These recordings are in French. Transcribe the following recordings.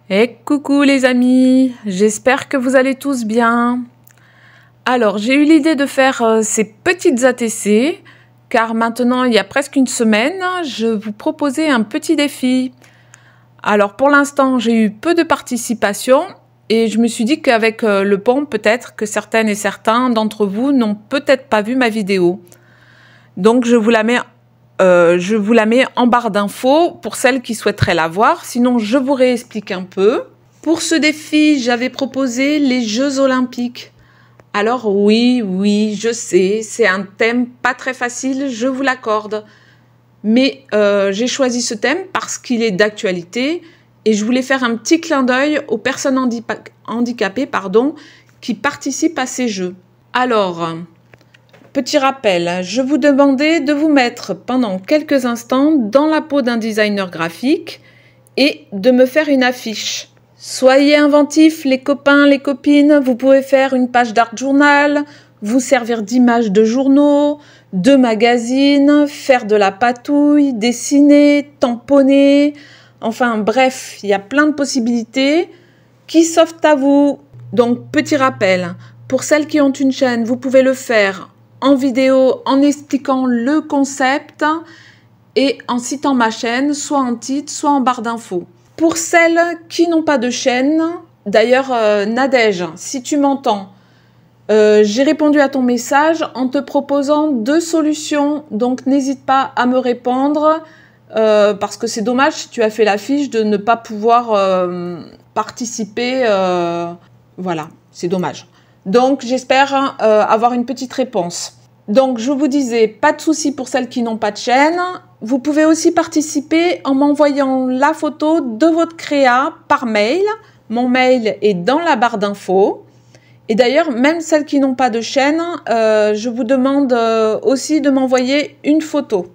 Et coucou les amis, j'espère que vous allez tous bien. Alors j'ai eu l'idée de faire ces petites ATC, car maintenant il y a presque une semaine, je vous proposais un petit défi. Alors pour l'instant j'ai eu peu de participation et je me suis dit qu'avec le pont peut-être que certaines et certains d'entre vous n'ont peut-être pas vu ma vidéo. Donc je vous la mets en barre d'infos pour celles qui souhaiteraient la voir. Sinon, je vous réexplique un peu. Pour ce défi, j'avais proposé les Jeux Olympiques. Alors oui, je sais, c'est un thème pas très facile, je vous l'accorde. Mais j'ai choisi ce thème parce qu'il est d'actualité et je voulais faire un petit clin d'œil aux personnes handicapées qui participent à ces Jeux. Alors... Petit rappel, je vous demandais de vous mettre pendant quelques instants dans la peau d'un designer graphique et de me faire une affiche. Soyez inventifs les copains, les copines, vous pouvez faire une page d'art journal, vous servir d'images de journaux, de magazines, faire de la patouille, dessiner, tamponner, enfin bref, il y a plein de possibilités qui s'offrent à vous. Donc petit rappel, pour celles qui ont une chaîne, vous pouvez le faire en vidéo en expliquant le concept et en citant ma chaîne, soit en titre, soit en barre d'infos. Pour celles qui n'ont pas de chaîne, d'ailleurs Nadège, si tu m'entends, j'ai répondu à ton message en te proposant 2 solutions, donc n'hésite pas à me répondre parce que c'est dommage si tu as fait l'affiche de ne pas pouvoir participer, voilà, c'est dommage. Donc, j'espère avoir une petite réponse. Donc, je vous disais, pas de souci pour celles qui n'ont pas de chaîne. Vous pouvez aussi participer en m'envoyant la photo de votre créa par mail. Mon mail est dans la barre d'infos. Et d'ailleurs, même celles qui n'ont pas de chaîne, je vous demande aussi de m'envoyer une photo.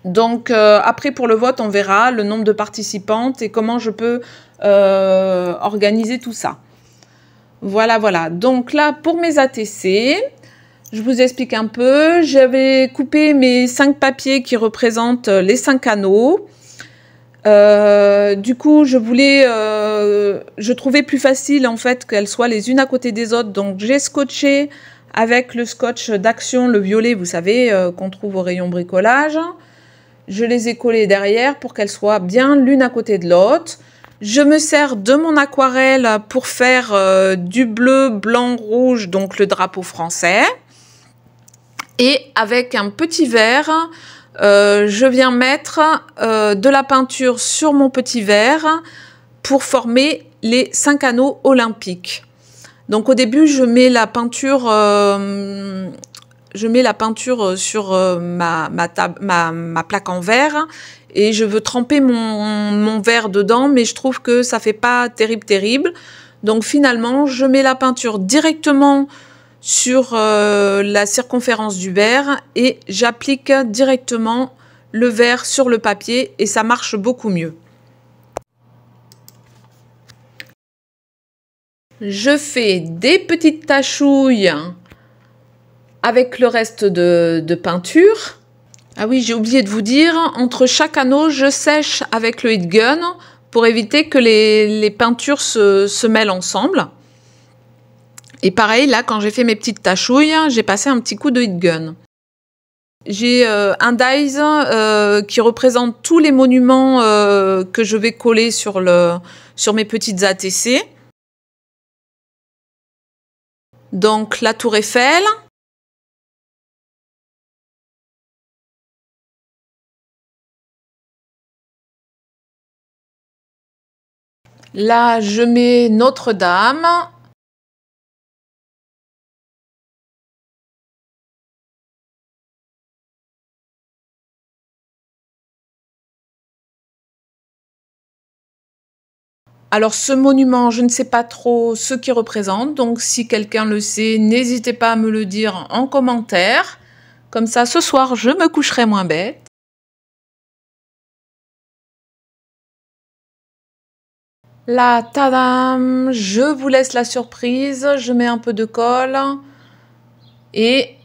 Donc, après, pour le vote, on verra le nombre de participantes et comment je peux organiser tout ça. Voilà. Donc là, pour mes ATC, je vous explique un peu. J'avais coupé mes 5 papiers qui représentent les 5 anneaux. Du coup, je trouvais plus facile en fait qu'elles soient les unes à côté des autres. Donc, j'ai scotché avec le scotch d'Action, le violet, vous savez, qu'on trouve au rayon bricolage. Je les ai collées derrière pour qu'elles soient bien l'une à côté de l'autre. Je me sers de mon aquarelle pour faire du bleu, blanc, rouge, donc le drapeau français. Et avec un petit verre, je viens mettre de la peinture sur mon petit verre pour former les 5 anneaux olympiques. Donc au début, je mets la peinture sur ma plaque en verre. Et je veux tremper mon verre dedans, mais je trouve que ça fait pas terrible. Donc finalement, je mets la peinture directement sur la circonférence du verre et j'applique directement le verre sur le papier et ça marche beaucoup mieux. Je fais des petites tachouilles avec le reste de peinture. Ah oui, j'ai oublié de vous dire, entre chaque anneau, je sèche avec le heat gun pour éviter que les peintures se mêlent ensemble. Et pareil, là, quand j'ai fait mes petites tachouilles, j'ai passé un petit coup de heat gun. J'ai un dies qui représente tous les monuments que je vais coller sur mes petites ATC. Donc, la Tour Eiffel. Là, je mets Notre-Dame. Alors, ce monument, je ne sais pas trop ce qu'il représente. Donc, si quelqu'un le sait, n'hésitez pas à me le dire en commentaire. Comme ça, ce soir, je me coucherai moins bête. Là, tadam, je vous laisse la surprise. Je mets un peu de colle. Et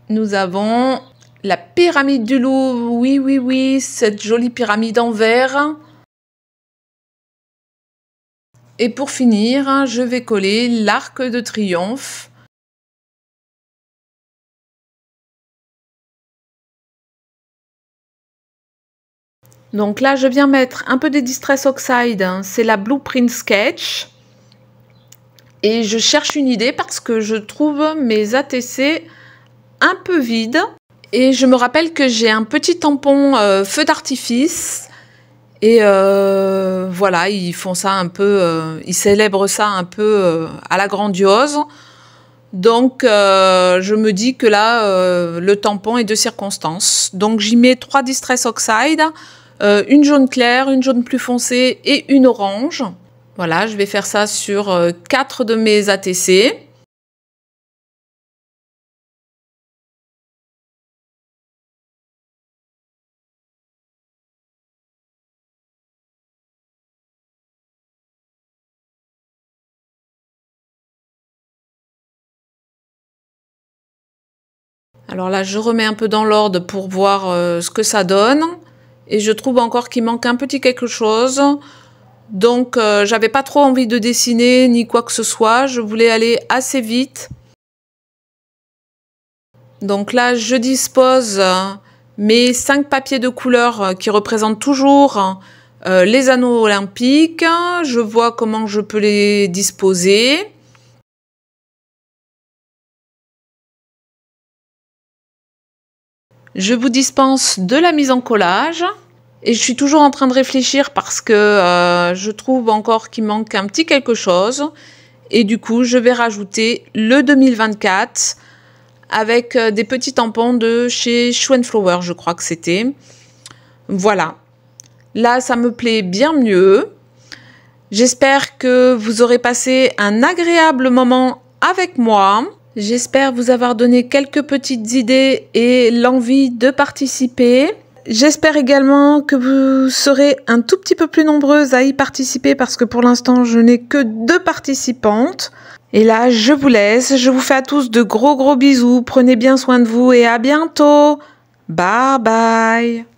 nous avons la pyramide du Louvre. Oui, cette jolie pyramide en verre. Et pour finir, je vais coller l'arc de triomphe. Donc là, je viens mettre un peu de Distress Oxide, c'est la Blueprint Sketch. Et je cherche une idée parce que je trouve mes ATC un peu vides. Et je me rappelle que j'ai un petit tampon feu d'artifice. Et voilà, ils font ça un peu, ils célèbrent ça un peu à la grandiose. Donc, je me dis que là, le tampon est de circonstance. Donc, j'y mets 3 Distress Oxide, une jaune claire, une jaune plus foncée et une orange. Voilà, je vais faire ça sur 4 de mes ATC. Alors là, je remets un peu dans l'ordre pour voir ce que ça donne. Et je trouve encore qu'il manque un petit quelque chose. Donc, j'avais pas trop envie de dessiner ni quoi que ce soit. Je voulais aller assez vite. Donc là, je dispose mes 5 papiers de couleur qui représentent toujours les anneaux olympiques. Je vois comment je peux les disposer. Je vous dispense de la mise en collage. Et je suis toujours en train de réfléchir parce que je trouve encore qu'il manque un petit quelque chose. Et du coup, je vais rajouter le 2024 avec des petits tampons de chez Schwenflower, je crois que c'était. Voilà. Là, ça me plaît bien mieux. J'espère que vous aurez passé un agréable moment avec moi. J'espère vous avoir donné quelques petites idées et l'envie de participer. J'espère également que vous serez un tout petit peu plus nombreuses à y participer parce que pour l'instant, je n'ai que 2 participantes. Et là, je vous laisse. Je vous fais à tous de gros bisous. Prenez bien soin de vous et à bientôt. Bye bye.